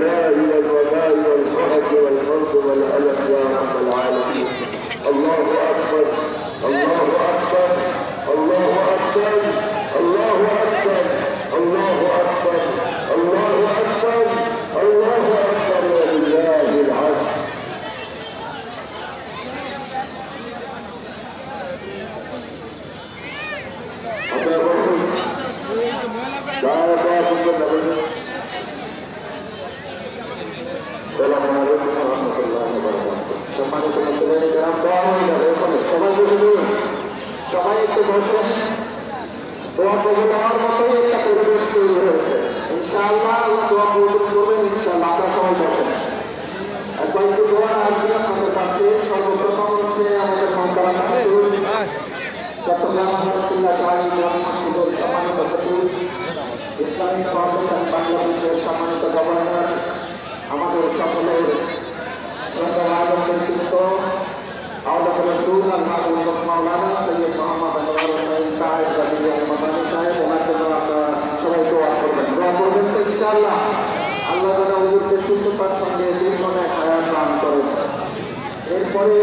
البلاء والوباء والفرج والحرب والألم يا رب العالمين. الله أكبر الله أكبر الله أكبر الله أكبر الله أكبر الله أكبر الله أكبر ولله الحمد. السلام عليكم ورحمة الله وبركاته. সম্মানিত মুসলিম গ্রাম সবাই বসে দিন, সবাই একটু বসেন। দোয়া কবুল হওয়ার মতোই একটা পরিবেশ তৈরি হয়েছে। ইনশাআল্লাহ আল্লাহ দোয়া কবুল করবেন ইনশাআল্লাহ। আপনারা সবাই বসেন, একবার একটু দোয়া আসবে আপনাদের কাছে। সর্বপ্রথম হচ্ছে আমাদের মহতারাম চট্টগ্রাম আহমদুল্লাহ শাহী মসজিদের সম্মানিত সচিব, ইসলামিক ফাউন্ডেশন বাংলাদেশের সম্মানিত গভর্নর, আমাদের সকলের শ্রদ্ধা আলম ব্যক্তিত্ব আওলাদ রাসূল আল-মাহমুদ মাওলানা সৈয়দ মোহাম্মদ আনোয়ার হোসেন সাহেব রাদিয়াল্লাহু মাদানী সাহেব, ওনার জন্য আপনারা সবাই দোয়া করবেন। দোয়া করবেন তো ইনশাআল্লাহ। আল্লাহ তাআলা হুজুরকে সুস্থতার সঙ্গে দীর্ঘ হায়াত দান করেন। এরপরে